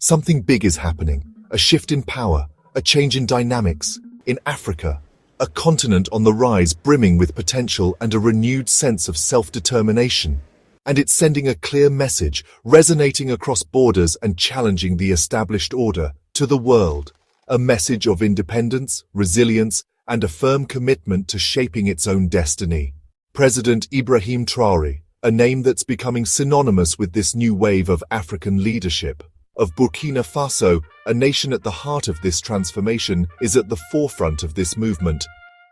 Something big is happening, a shift in power, a change in dynamics. In Africa, a continent on the rise brimming with potential and a renewed sense of self-determination. And it's sending a clear message, resonating across borders and challenging the established order to the world. A message of independence, resilience, and a firm commitment to shaping its own destiny. President Ibrahim Traoré, a name that's becoming synonymous with this new wave of African leadership. Of Burkina Faso, a nation at the heart of this transformation, is at the forefront of this movement.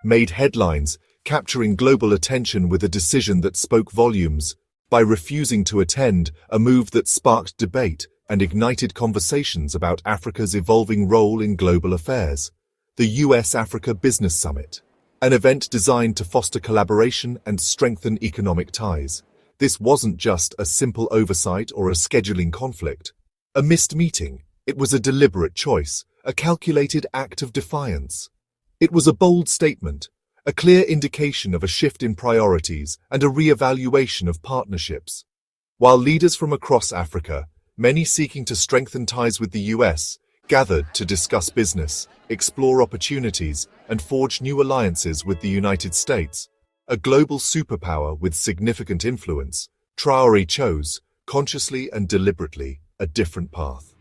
Made headlines, capturing global attention with a decision that spoke volumes. By refusing to attend, a move that sparked debate and ignited conversations about Africa's evolving role in global affairs. The U.S Africa Business Summit, an event designed to foster collaboration and strengthen economic ties. This wasn't just a simple oversight or a scheduling conflict. A missed meeting. It was a deliberate choice, a calculated act of defiance. It was a bold statement, a clear indication of a shift in priorities and a re-evaluation of partnerships. While leaders from across Africa, many seeking to strengthen ties with the U.S., gathered to discuss business, explore opportunities, and forge new alliances with the United States, a global superpower with significant influence, Traoré chose, consciously and deliberately, a different path.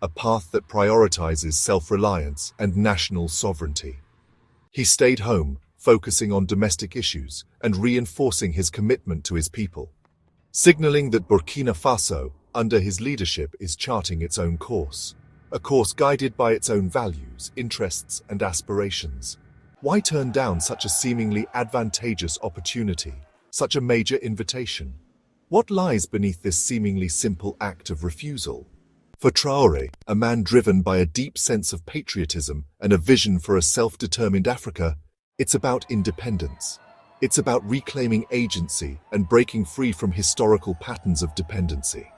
A path that prioritizes self-reliance and national sovereignty. He stayed home, focusing on domestic issues and reinforcing his commitment to his people, signaling that Burkina Faso, under his leadership, is charting its own course. A course guided by its own values, interests, and aspirations. Why turn down such a seemingly advantageous opportunity, such a major invitation? What lies beneath this seemingly simple act of refusal? For Traoré, a man driven by a deep sense of patriotism and a vision for a self-determined Africa, it's about independence. It's about reclaiming agency and breaking free from historical patterns of dependency.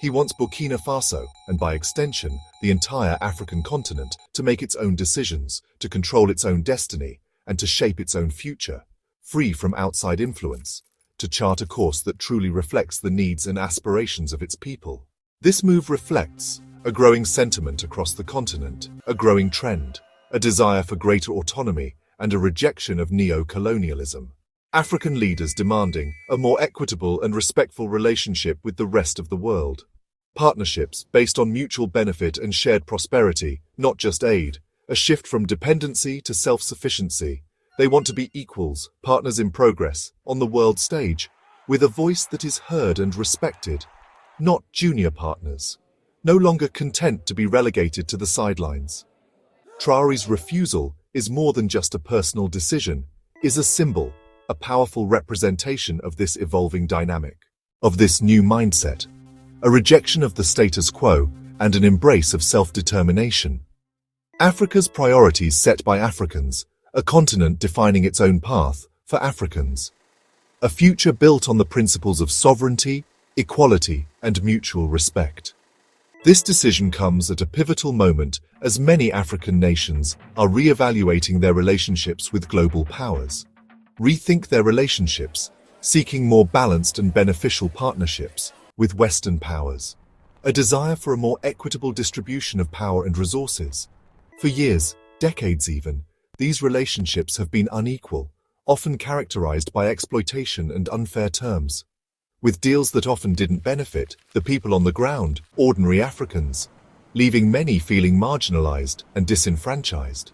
He wants Burkina Faso, and by extension, the entire African continent, to make its own decisions, to control its own destiny, and to shape its own future, free from outside influence, to chart a course that truly reflects the needs and aspirations of its people. This move reflects a growing sentiment across the continent, a growing trend, a desire for greater autonomy, and a rejection of neocolonialism. African leaders demanding a more equitable and respectful relationship with the rest of the world. Partnerships based on mutual benefit and shared prosperity, not just aid. A shift from dependency to self-sufficiency. They want to be equals, partners in progress, on the world stage, with a voice that is heard and respected. Not junior partners. No longer content to be relegated to the sidelines. Traoré's refusal is more than just a personal decision, is a symbol, a powerful representation of this evolving dynamic, of this new mindset, a rejection of the status quo and an embrace of self-determination. Africa's priorities set by Africans, a continent defining its own path for Africans. A future built on the principles of sovereignty, equality, and mutual respect. This decision comes at a pivotal moment as many African nations are re-evaluating their relationships with global powers. Rethink their relationships, seeking more balanced and beneficial partnerships with Western powers. A desire for a more equitable distribution of power and resources. For years, decades even, these relationships have been unequal, often characterized by exploitation and unfair terms. With deals that often didn't benefit the people on the ground, ordinary Africans, leaving many feeling marginalized and disenfranchised.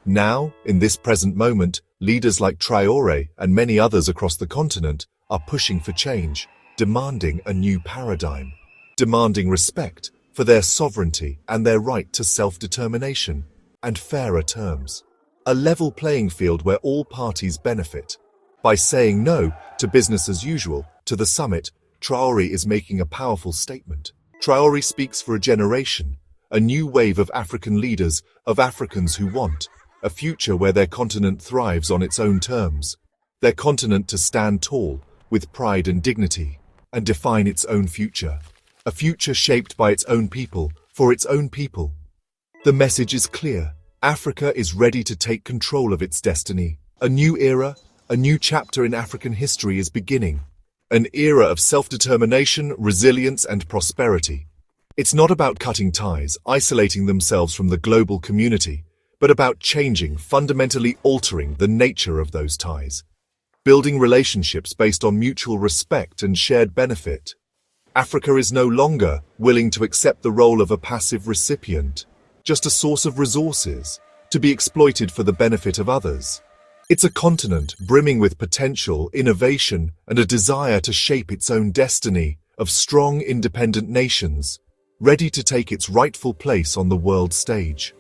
Now, in this present moment, leaders like Traoré and many others across the continent are pushing for change, demanding a new paradigm, demanding respect for their sovereignty and their right to self-determination, and fairer terms. A level playing field where all parties benefit. By saying no to business as usual to the summit, Traoré is making a powerful statement. Traoré speaks for a generation, a new wave of African leaders, of Africans who want a future where their continent thrives on its own terms, their continent to stand tall with pride and dignity, and define its own future, a future shaped by its own people, for its own people. The message is clear. Africa is ready to take control of its destiny. A new era, a new chapter in African history is beginning. An era of self-determination, resilience, and prosperity. It's not about cutting ties, isolating themselves from the global community, but about changing, fundamentally altering the nature of those ties, building relationships based on mutual respect and shared benefit. Africa is no longer willing to accept the role of a passive recipient, just a source of resources, to be exploited for the benefit of others. It's a continent brimming with potential, innovation, and a desire to shape its own destiny of strong, independent nations, ready to take its rightful place on the world stage.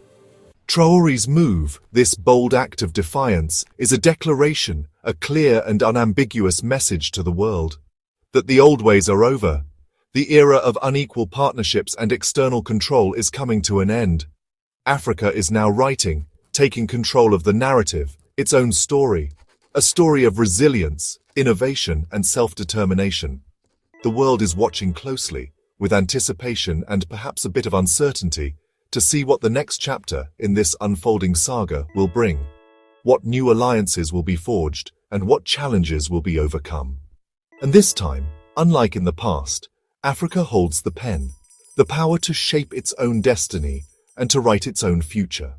Traoré's move, this bold act of defiance, is a declaration, a clear and unambiguous message to the world, that the old ways are over. The era of unequal partnerships and external control is coming to an end. Africa is now writing, taking control of the narrative, its own story, a story of resilience, innovation, and self-determination. The world is watching closely, with anticipation and perhaps a bit of uncertainty, to see what the next chapter in this unfolding saga will bring. What new alliances will be forged, and what challenges will be overcome. And this time, unlike in the past, Africa holds the pen, the power to shape its own destiny and to write its own future.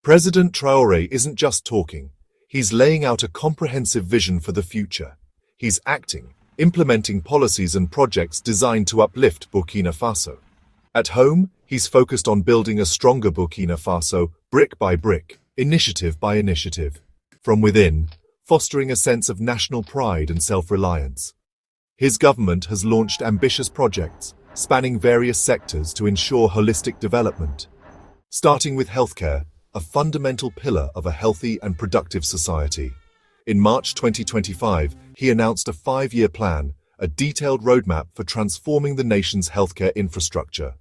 President Traoré isn't just talking, he's laying out a comprehensive vision for the future. He's acting, implementing policies and projects designed to uplift Burkina Faso. At home, he's focused on building a stronger Burkina Faso, brick by brick, initiative by initiative. From within, fostering a sense of national pride and self-reliance. His government has launched ambitious projects, spanning various sectors to ensure holistic development. Starting with healthcare, a fundamental pillar of a healthy and productive society. In March 2025, he announced a 5-year plan, a detailed roadmap for transforming the nation's healthcare infrastructure.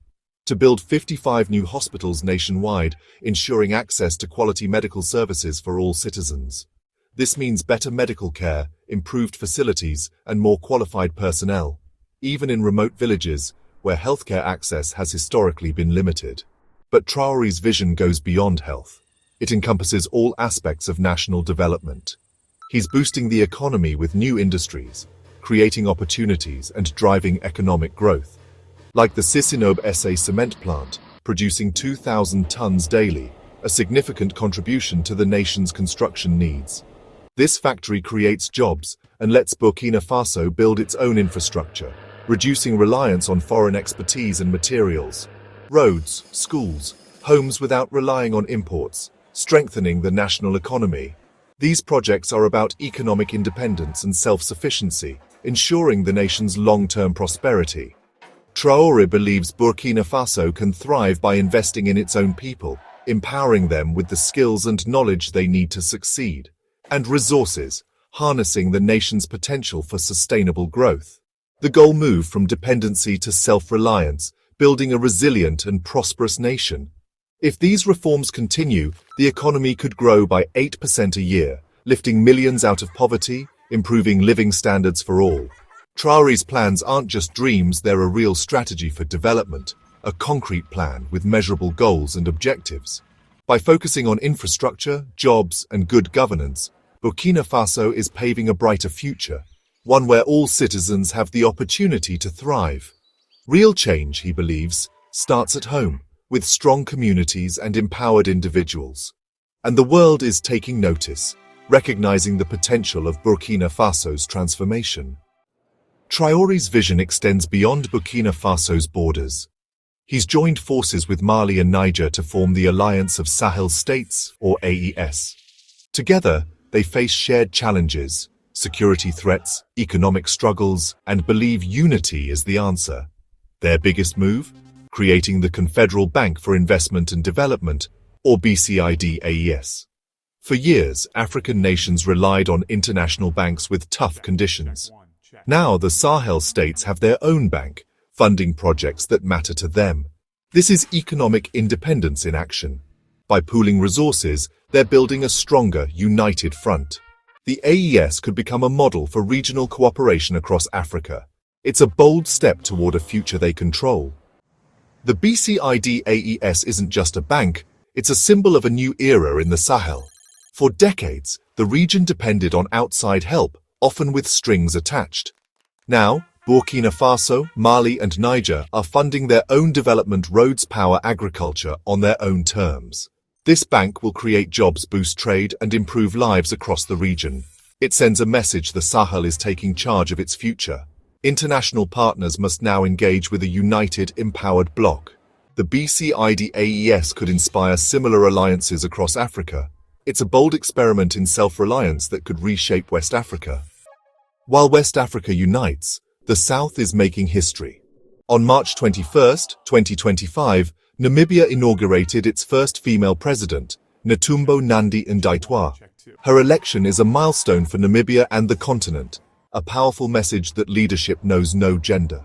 To build 55 new hospitals nationwide, ensuring access to quality medical services for all citizens. This means better medical care, improved facilities, and more qualified personnel, even in remote villages where healthcare access has historically been limited. But Traoré's vision goes beyond health. It encompasses all aspects of national development. He's boosting the economy with new industries, creating opportunities and driving economic growth. Like the snubbed SA cement plant, producing 2,000 tons daily, a significant contribution to the nation's construction needs. This factory creates jobs and lets Burkina Faso build its own infrastructure, reducing reliance on foreign expertise and materials. Roads, schools, homes without relying on imports, strengthening the national economy. These projects are about economic independence and self-sufficiency, ensuring the nation's long-term prosperity. Traoré believes Burkina Faso can thrive by investing in its own people, empowering them with the skills and knowledge they need to succeed, and resources, harnessing the nation's potential for sustainable growth. The goal moved from dependency to self-reliance, building a resilient and prosperous nation. If these reforms continue, the economy could grow by 8% a year, lifting millions out of poverty, improving living standards for all. Traoré's plans aren't just dreams, they're a real strategy for development, a concrete plan with measurable goals and objectives. By focusing on infrastructure, jobs, and good governance, Burkina Faso is paving a brighter future, one where all citizens have the opportunity to thrive. Real change, he believes, starts at home, with strong communities and empowered individuals. And the world is taking notice, recognizing the potential of Burkina Faso's transformation. Traoré's vision extends beyond Burkina Faso's borders. He's joined forces with Mali and Niger to form the Alliance of Sahel States, or AES. Together, they face shared challenges, security threats, economic struggles, and believe unity is the answer. Their biggest move? Creating the Confederal Bank for Investment and Development, or BCID-AES. For years, African nations relied on international banks with tough conditions. Now the Sahel states have their own bank, funding projects that matter to them. This is economic independence in action. By pooling resources, they're building a stronger, united front. The AES could become a model for regional cooperation across Africa. It's a bold step toward a future they control. The BCID-AES isn't just a bank, it's a symbol of a new era in the Sahel. For decades, the region depended on outside help, often with strings attached. Now, Burkina Faso, Mali and Niger are funding their own development roads, power, agriculture on their own terms. This bank will create jobs, boost trade and improve lives across the region. It sends a message the Sahel is taking charge of its future. International partners must now engage with a united, empowered bloc. The BCIDAES could inspire similar alliances across Africa. It's a bold experiment in self-reliance that could reshape West Africa. While West Africa unites, the South is making history. On March 21, 2025, Namibia inaugurated its first female president, Netumbo Nandi-Ndaitwah. Her election is a milestone for Namibia and the continent, a powerful message that leadership knows no gender.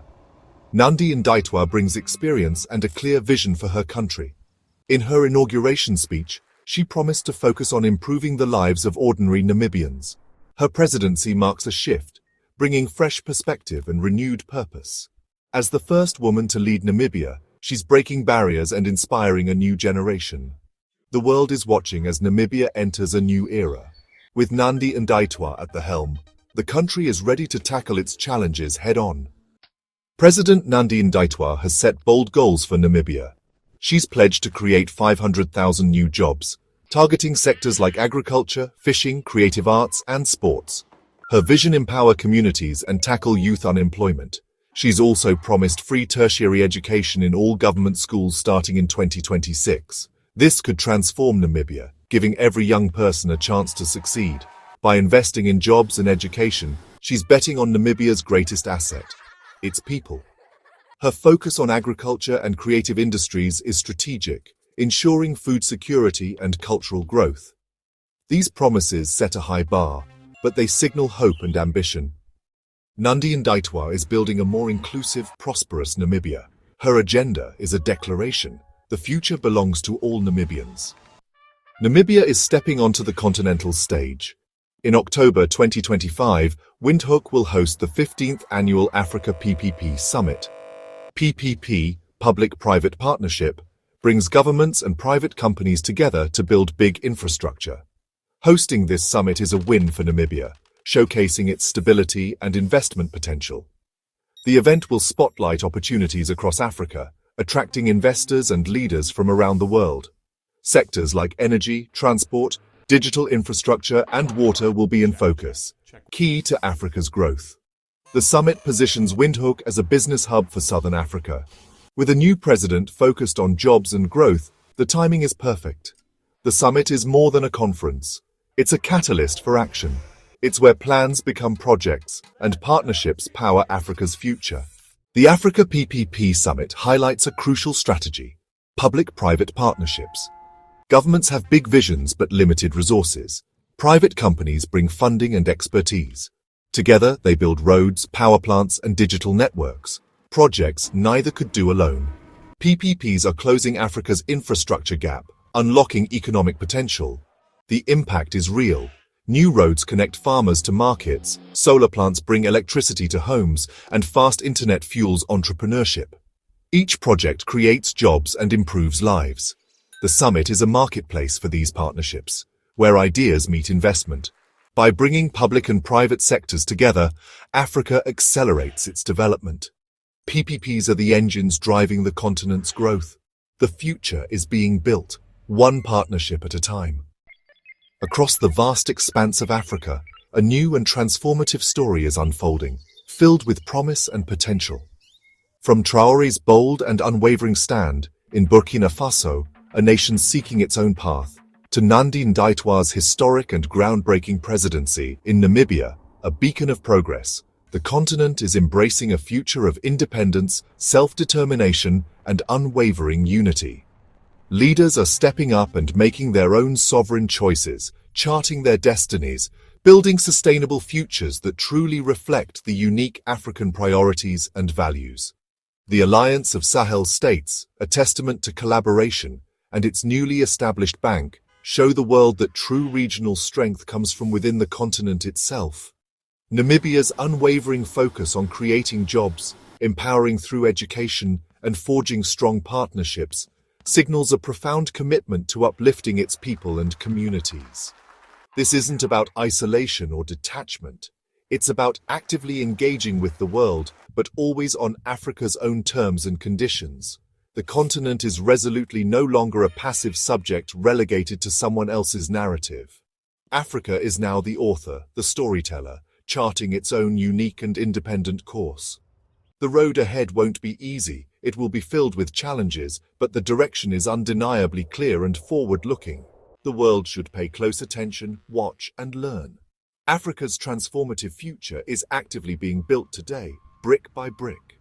Nandi-Ndaitwah brings experience and a clear vision for her country. In her inauguration speech, she promised to focus on improving the lives of ordinary Namibians. Her presidency marks a shift, bringing fresh perspective and renewed purpose. As the first woman to lead Namibia, she's breaking barriers and inspiring a new generation. The world is watching as Namibia enters a new era. With Nandi-Ndaitwah at the helm, the country is ready to tackle its challenges head-on. President Nandi-Ndaitwah has set bold goals for Namibia. She's pledged to create 500,000 new jobs, targeting sectors like agriculture, fishing, creative arts, and sports. Her vision empower communities and tackle youth unemployment. She's also promised free tertiary education in all government schools starting in 2026. This could transform Namibia, giving every young person a chance to succeed. By investing in jobs and education, she's betting on Namibia's greatest asset, its people. Her focus on agriculture and creative industries is strategic, ensuring food security and cultural growth. These promises set a high bar, but they signal hope and ambition. Nandi-Ndaitwah is building a more inclusive, prosperous Namibia. Her agenda is a declaration: the future belongs to all Namibians. Namibia is stepping onto the continental stage. In October 2025, Windhoek will host the 15th Annual Africa PPP Summit. PPP, Public-Private Partnership, brings governments and private companies together to build big infrastructure. Hosting this summit is a win for Namibia, showcasing its stability and investment potential. The event will spotlight opportunities across Africa, attracting investors and leaders from around the world. Sectors like energy, transport, digital infrastructure, and water will be in focus, key to Africa's growth. The summit positions Windhoek as a business hub for Southern Africa. With a new president focused on jobs and growth, the timing is perfect. The summit is more than a conference. It's a catalyst for action. It's where plans become projects and partnerships power Africa's future. The Africa PPP Summit highlights a crucial strategy: public-private partnerships. Governments have big visions but limited resources. Private companies bring funding and expertise. Together, they build roads, power plants, and digital networks. Projects neither could do alone. PPPs are closing Africa's infrastructure gap, unlocking economic potential. The impact is real. New roads connect farmers to markets, solar plants bring electricity to homes, and fast internet fuels entrepreneurship. Each project creates jobs and improves lives. The summit is a marketplace for these partnerships, where ideas meet investment. By bringing public and private sectors together, Africa accelerates its development. PPPs are the engines driving the continent's growth. The future is being built, one partnership at a time. Across the vast expanse of Africa, a new and transformative story is unfolding, filled with promise and potential. From Traore's bold and unwavering stand in Burkina Faso, a nation seeking its own path, to Nandi-Ndaitwah's historic and groundbreaking presidency in Namibia, a beacon of progress, the continent is embracing a future of independence, self-determination, and unwavering unity. Leaders are stepping up and making their own sovereign choices, charting their destinies, building sustainable futures that truly reflect the unique African priorities and values. The Alliance of Sahel States, a testament to collaboration, and its newly established bank, show the world that true regional strength comes from within the continent itself. Namibia's unwavering focus on creating jobs, empowering through education, and forging strong partnerships signals a profound commitment to uplifting its people and communities. This isn't about isolation or detachment. It's about actively engaging with the world, but always on Africa's own terms and conditions. The continent is resolutely no longer a passive subject relegated to someone else's narrative. Africa is now the author, the storyteller, charting its own unique and independent course. The road ahead won't be easy, it will be filled with challenges, but the direction is undeniably clear and forward-looking. The world should pay close attention, watch, and learn. Africa's transformative future is actively being built today, brick by brick.